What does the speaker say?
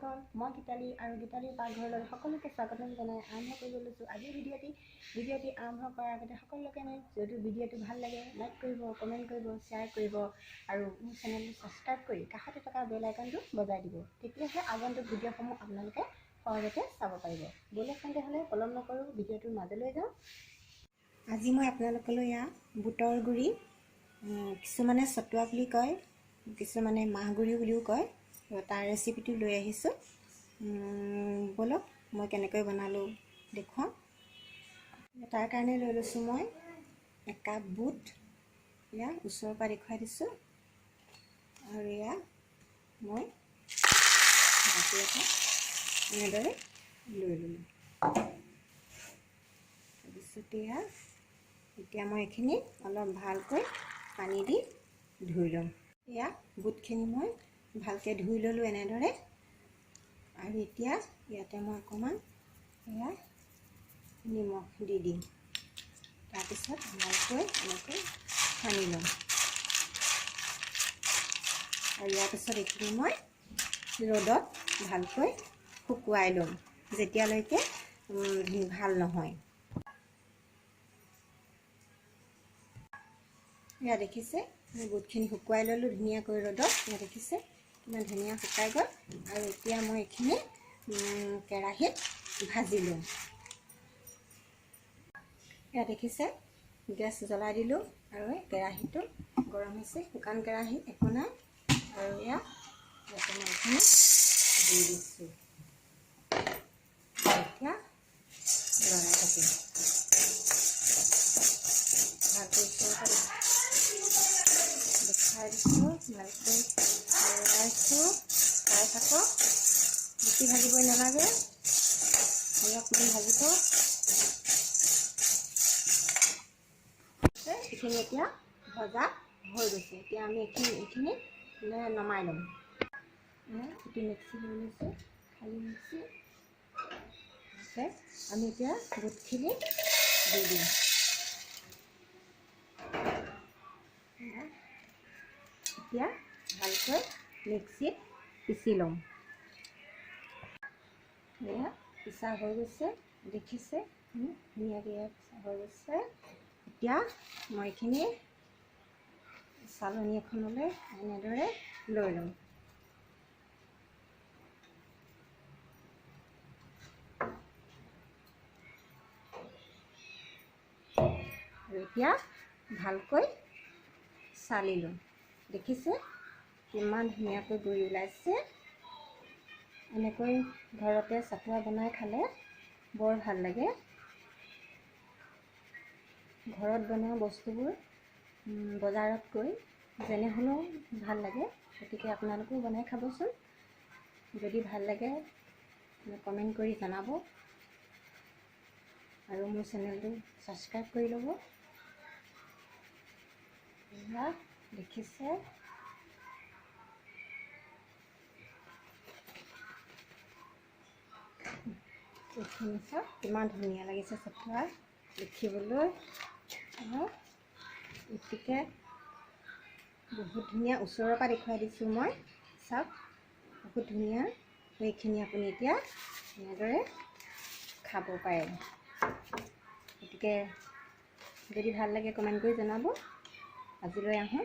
আলাইকুম, মই গীতালি আৰু গীতালিৰ পাকঘৰলৈ সকলোকে স্বাগতম জনাই আৰম্ভ কৰিব লৈছোঁ আজিৰ ভিডিঅ'টি আৰম্ভ কৰাৰ আগতে সকলোকে যদি ভিডিঅ'টো ভাল লাগে লাইক কৰিব, কমেণ্ট কৰিব, শ্বেয়াৰ কৰিব আৰু মোৰ চেনেলটো ছাবস্ক্ৰাইব কৰি কাষতে থকা বেল আইকনটো বজাই দিব। তেতিয়াহে আগন্তুক ভিডিঅ'সমূহ আপোনালোকে সহজতে চাব পাৰিব। ব'লক তেন্তে পলম নকৰোঁ, ভিডিঅ'টোৰ মাজলৈ যাওঁ। আজি মই আপোনালোকলৈ বুটৰ গুড়ি, কিছুমানে চটুৱা বুলি কয়, কিছুমানে মাহগুড়ি বুলিও কয়, তাৰ ৰেচিপিটো লৈ আহিছোঁ। ব'লক মই কেনেকৈ বনালোঁ দেখুৱাওঁ। তাৰ কাৰণে লৈ লৈছোঁ মই 1 কাপ বুট, ওচৰৰ পৰা দেখুৱাই দিছোঁ। আৰু মই বাতি এটা এনেদৰে লৈ ল'লোঁ। তাৰপিছতে এতিয়া মই এইখিনি অলপ ভালকৈ পানী দি ধুই ল'ম। বুটখিনি মই ভালকৈ ধুই ল'লোঁ এনেদৰে। আৰু এতিয়া ইয়াতে মই অকণমান নিমখ দি দিম। তাৰপিছত ভালকৈ এনেকৈ সানি ল'ম। আৰু ইয়াৰ পিছত এইখিনি মই ৰ'দত ভালকৈ শুকুৱাই ল'ম যেতিয়ালৈকে ভাল নহয়। দেখিছে মই বুটখিনি শুকুৱাই ল'লোঁ ধুনীয়াকৈ ৰ'দত। দেখিছে কিমান ধুনীয়া শুকাই গ'ল। আৰু এতিয়া মই এইখিনি কেৰাহীত ভাজি লওঁ। দেখিছে গেছ জ্বলাই দিলোঁ আৰু কেৰাহীটো গৰম হৈছে। শুকান কেৰাহী একো নাই। আৰু ইয়াতে মই এইখিনি দি দিছোঁ। এতিয়া লৰাই থাকিম ভালকৈ দেখাই দিছোঁ, ভালকৈ লৰাইছোঁ। চাই থাকক, বেছি ভাজিবই নালাগে, অলপমান ভাজিব। এইখিনি এতিয়া ভজা হৈ গৈছে। এতিয়া আমি এইখিনি নমাই ল'ম। এটি মিক্সি লৈ লৈছোঁ, খালী মিক্সি। আমি এতিয়া বুটখিনি দি দিম। এতিয়া ভালকৈ মিক্সিত পিচি ল'ম। পিছা হৈ গৈছে, দেখিছে ধুনীয়াকৈ পিছা হৈ গৈছে। এতিয়া মই এইখিনি চালনী এখনলৈ এনেদৰে লৈ ল'ম। আৰু এতিয়া ভালকৈ চালি ল'ম। দেখিছে কিমান ধুনীয়াকৈ গুড়ি ওলাইছে। এনেকৈ ঘৰতে চাটুৱা বনাই খালে বৰ ভাল লাগে। ঘৰত বনোৱা বস্তুবোৰ বজাৰতকৈ যেনে হ'লেও ভাল লাগে। গতিকে আপোনালোকেও বনাই খাবচোন। যদি ভাল লাগে কমেণ্ট কৰি জনাব আৰু মোৰ চেনেলটো ছাবস্ক্ৰাইব কৰি ল'ব। দেখিছে এইখিনি চাওক কিমান ধুনীয়া লাগিছে চাটুৱা দেখিবলৈ। গতিকে বহুত ধুনীয়া, ওচৰৰ পৰা দেখুৱাই দিছোঁ মই। চাওক বহুত ধুনীয়া। এইখিনি আপুনি এতিয়া এনেদৰে খাব পাৰে। গতিকে যদি ভাল লাগে কমেণ্ট কৰি জনাব। আজিলৈ আহোঁ।